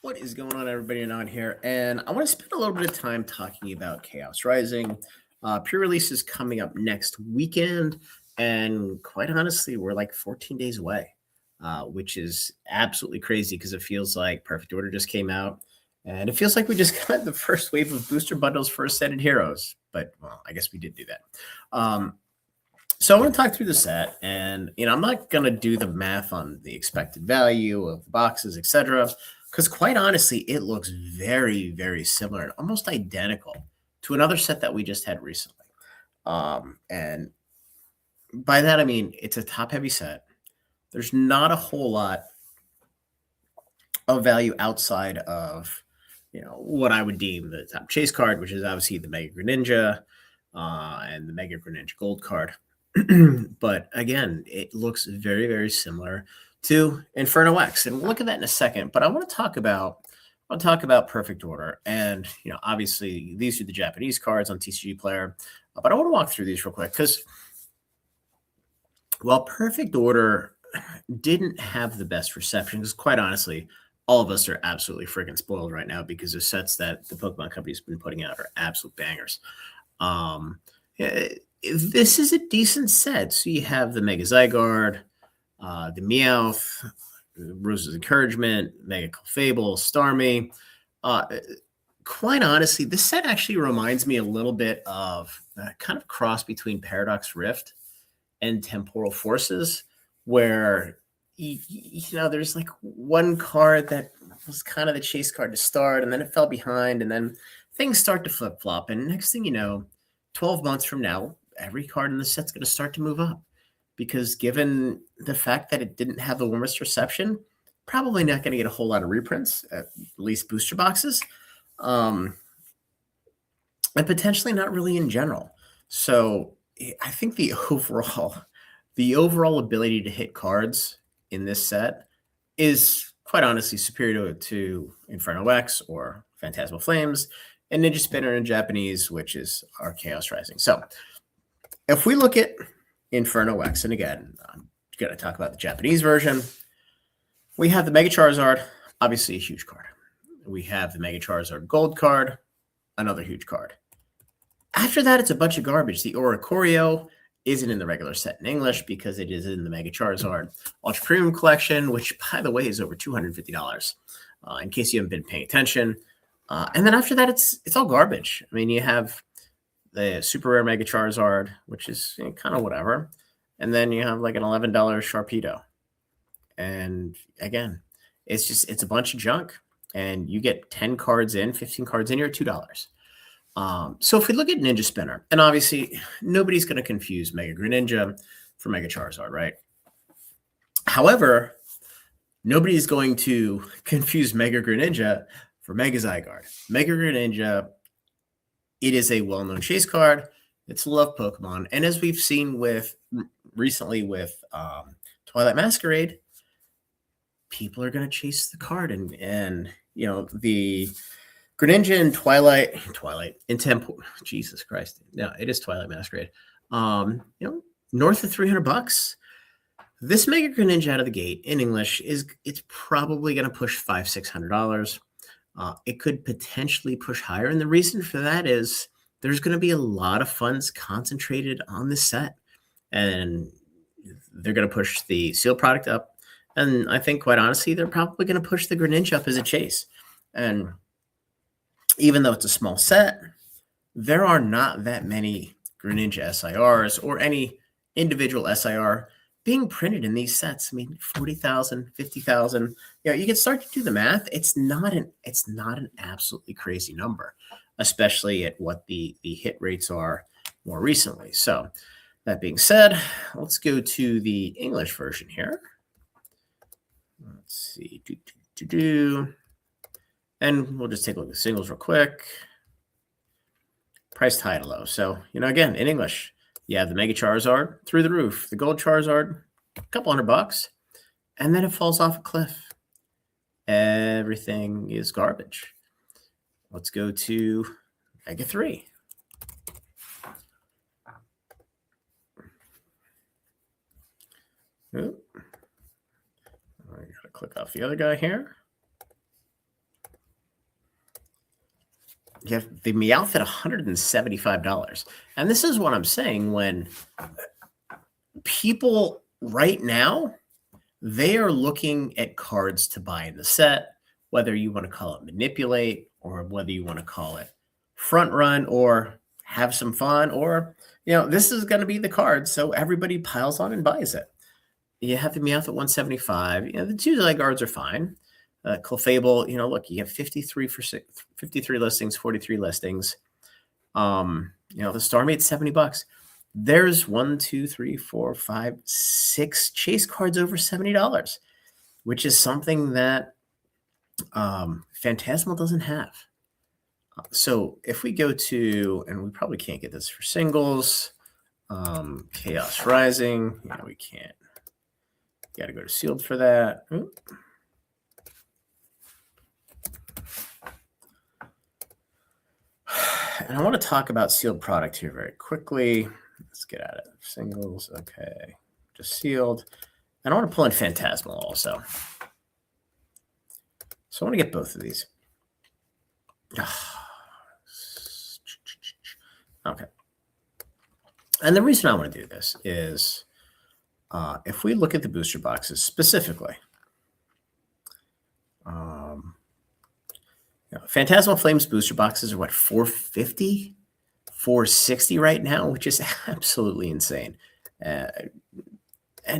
What is going on, everybody? On here, and I want to spend a little bit of time talking about Chaos Rising. Pre-release is coming up next weekend, and quite honestly, we're like 14 days away, which is absolutely crazy because it feels like Perfect Order just came out, and it feels like we just got the first wave of booster bundles for Ascended Heroes. But well, I guess we did do that. So I want to talk through the set, and I'm not gonna do the math on the expected value of the boxes, etc. Because quite honestly, it looks very, very similar and almost identical to another set that we just had recently. And by that I mean it's a top-heavy set. There's not a whole lot of value outside of what I would deem the top chase card, which is obviously the Mega Greninja and the Mega Greninja Gold card. But again, it looks very, very similar to Inferno X, and we'll look at that in a second. But I want to talk about Perfect Order, and obviously these are the Japanese cards on TCG Player, but I want to walk through these real quick because while Perfect Order didn't have the best reception, because quite honestly, all of us are absolutely freaking spoiled right now because the sets that the Pokemon company's been putting out are absolute bangers. Yeah, this is a decent set. So you have the Mega Zygarde, the Meowth, Rose's Encouragement, Mega Clefable, Starmie. Quite honestly, this set actually reminds me a little bit of kind of cross between Paradox Rift and Temporal Forces, where there's like one card that was kind of the chase card to start, and then it fell behind, and then things start to flip flop, and next thing you know, 12 months from now, every card in the set's going to start to move up because given the fact that it didn't have the warmest reception, probably not going to get a whole lot of reprints, at least booster boxes, and potentially not really in general. So I think the overall ability to hit cards in this set is quite honestly superior to Inferno X or Phantasmal Flames and Ninja Spinner in Japanese, which is our Chaos Rising. So if we look at Inferno X, and again, I'm going to talk about the Japanese version, we have the Mega Charizard, obviously a huge card. We have the Mega Charizard Gold card, another huge card. After that, it's a bunch of garbage. The Oricorio isn't in the regular set in English because it is in the Mega Charizard Ultra Premium Collection, which, by the way, is over $250, in case you haven't been paying attention. And then after that, it's all garbage. I mean, you have the Super Rare Mega Charizard, which is kind of whatever. And then you have like an $11 Sharpedo. And again, it's a bunch of junk. And you get 10 cards in, 15 cards in, you're $2. So if we look at Ninja Spinner, and obviously nobody's going to confuse Mega Greninja for Mega Charizard, right? However, nobody's going to confuse Mega Greninja for Mega Zygarde. Mega Greninja, it is a well-known chase card. It's a love Pokemon. And as we've seen recently with Twilight Masquerade, people are going to chase the card. And the Greninja and Twilight in Temple. Jesus Christ. No, it is Twilight Masquerade. North of $300. This Mega Greninja out of the gate in English it's probably going to push $500-600. It could potentially push higher, and the reason for that is there's going to be a lot of funds concentrated on this set, and they're going to push the sealed product up, and I think quite honestly they're probably going to push the Greninja up as a chase. And even though it's a small set, there are not that many Greninja SIRs or any individual SIR being printed in these sets. I mean, 40,000, 50,000. You can start to do the math. It's not an absolutely crazy number, especially at what the hit rates are more recently. So that being said, let's go to the English version here. Let's see. And we'll just take a look at singles real quick. Priced high to low. So, again, in English, you have the Mega Charizard through the roof, the Gold Charizard, a couple $100, and then it falls off a cliff. Everything is garbage. Let's go to Mega 3. Oop. I got to click off the other guy here. You have the Meowth at $175. And this is what I'm saying when people right now, they are looking at cards to buy in the set, whether you want to call it manipulate or whether you want to call it front run or have some fun, or, this is going to be the card. So everybody piles on and buys it. You have the Meowth at 175. The two guards are fine. Clefable, look, you have 53 listings, 43 listings. The Starmate, $70. There's 1, 2, 3, 4, 5, 6 chase cards over $70, which is something that Phantasmal doesn't have. So if we go to, and we probably can't get this for singles, Chaos Rising, we can't. Got to go to sealed for that. Oop. And I want to talk about sealed product here very quickly. Let's get at it. Singles, okay. Just sealed. And I want to pull in Phantasmal also. So I want to get both of these. Okay. And the reason I want to do this is if we look at the booster boxes specifically, Phantasmal Flames booster boxes are what, $450, $460 right now, which is absolutely insane. And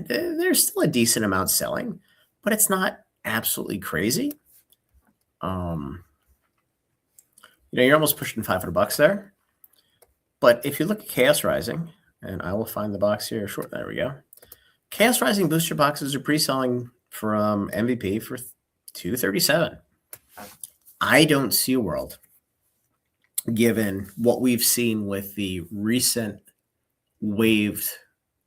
there's still a decent amount selling, but it's not absolutely crazy. You're almost pushing $500 there. But if you look at Chaos Rising, and I will find the box here short. There we go. Chaos Rising booster boxes are pre-selling from MVP for $237. I don't see a world, given what we've seen with the recent waived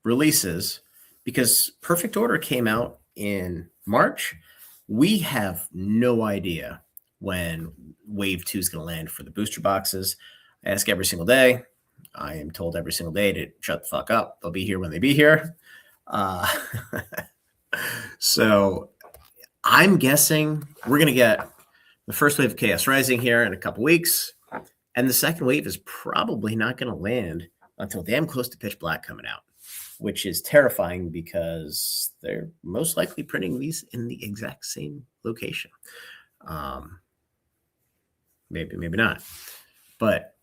releases, because Perfect Order came out in March. We have no idea when Wave 2 is going to land for the booster boxes. I ask every single day. I am told every single day to shut the fuck up. They'll be here when they be here. So I'm guessing we're going to get the first wave of Chaos Rising here in a couple weeks. And the second wave is probably not going to land until damn close to Pitch Black coming out, which is terrifying because they're most likely printing these in the exact same location. Maybe not. But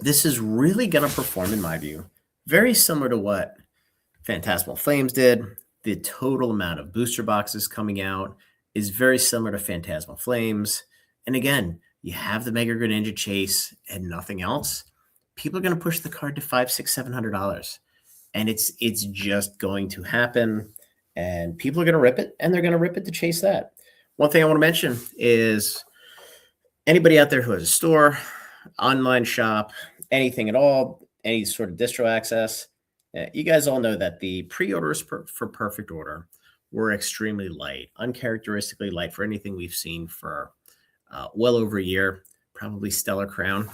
this is really going to perform, in my view, very similar to what Phantasmal Flames did. The total amount of booster boxes coming out is very similar to Phantasmal Flames. And again, you have the Mega Greninja Chase and nothing else. People are going to push the card to $500, $600, $700. And it's just going to happen. And people are going to rip it, and they're going to rip it to chase that. One thing I want to mention is anybody out there who has a store, online shop, anything at all, any sort of distro access, you guys all know that the pre-orders for Perfect Order were extremely light, uncharacteristically light for anything we've seen for well over a year. Probably Stellar Crown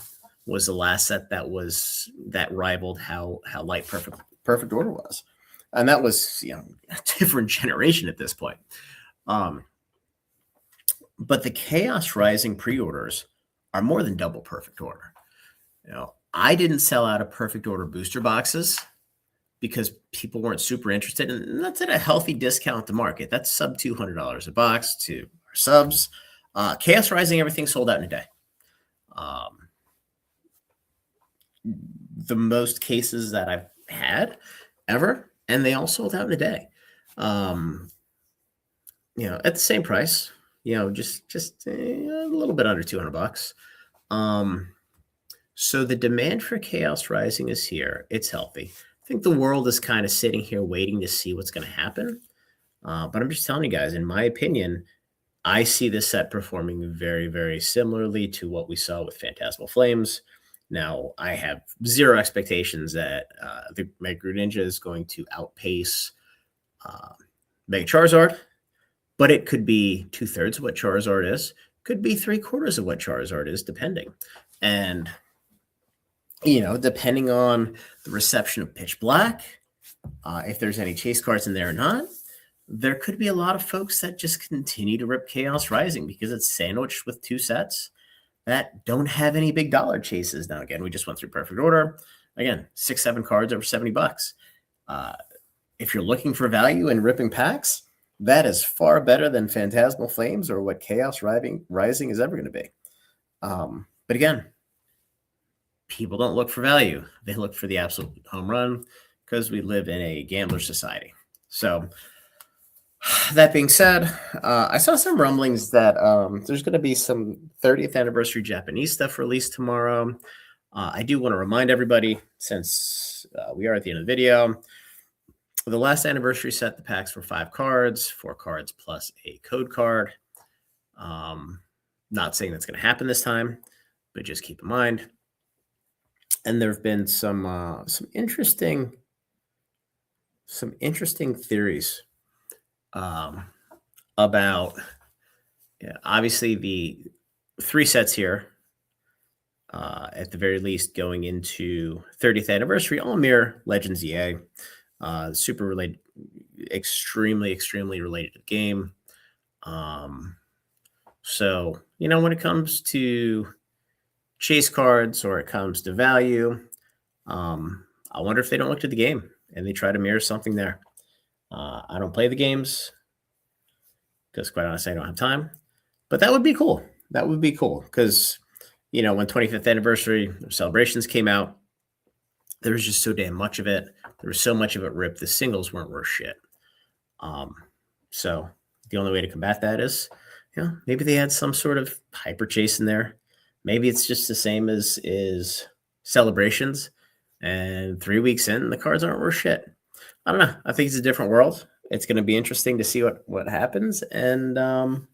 was the last set that rivaled how light Perfect Order was, and that was a different generation at this point. But the Chaos Rising pre-orders are more than double Perfect Order. I didn't sell out of Perfect Order booster boxes because people weren't super interested, and that's at a healthy discount to market. That's sub $200 a box to our subs. Chaos Rising, everything sold out in a day. The most cases that I've had ever, and they all sold out in a day. At the same price, just a little bit under $200. So the demand for Chaos Rising is here. It's healthy. I think the world is kind of sitting here waiting to see what's going to happen. But I'm just telling you guys, in my opinion, I see this set performing very, very similarly to what we saw with Phantasmal Flames. Now, I have zero expectations that the Mega Greninja is going to outpace Mega Charizard, but it could be 2/3 of what Charizard is, could be 3/4 of what Charizard is, depending. And depending on the reception of Pitch Black, if there's any chase cards in there or not, there could be a lot of folks that just continue to rip Chaos Rising because it's sandwiched with two sets. that don't have any big dollar chases. Now, again, we just went through perfect order. Again, 6-7 cards over $70. Uh, if you're looking for value in ripping packs, that is far better than Phantasmal Flames or what Chaos Rising is ever going to be. But again, people don't look for value. They look for the absolute home run because we live in a gambler society. So that being said, I saw some rumblings that there's going to be some 30th anniversary Japanese stuff released tomorrow. I do want to remind everybody, since we are at the end of the video, the last anniversary set, the packs were 5 cards, 4 cards plus a code card. Not saying that's going to happen this time, but just keep in mind. And there have been some interesting theories about obviously the 3 sets here, at the very least, going into 30th anniversary, all mirror Legends EA. Super related, extremely related to the game. So, when it comes to chase cards or it comes to value, I wonder if they don't look to the game and they try to mirror something there. I don't play the games because, quite honestly, I don't have time. But that would be cool. That would be cool because, when 25th anniversary celebrations came out, there was just so damn much of it. There was so much of it ripped. The singles weren't worth shit. So the only way to combat that is, maybe they had some sort of hyper chase in there. Maybe it's just the same as celebrations, and 3 weeks in, the cards aren't worth shit. I don't know. I think it's a different world. It's going to be interesting to see what happens and go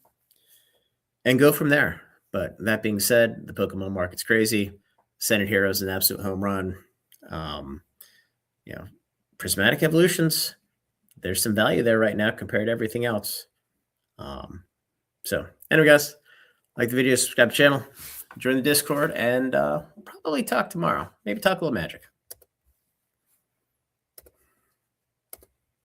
from there. But that being said, the Pokemon market's crazy. Senate Hero is an absolute home run. Prismatic Evolutions, there's some value there right now compared to everything else. So anyway, guys, like the video, subscribe to the channel, join the Discord, and we'll probably talk tomorrow. Maybe talk a little Magic.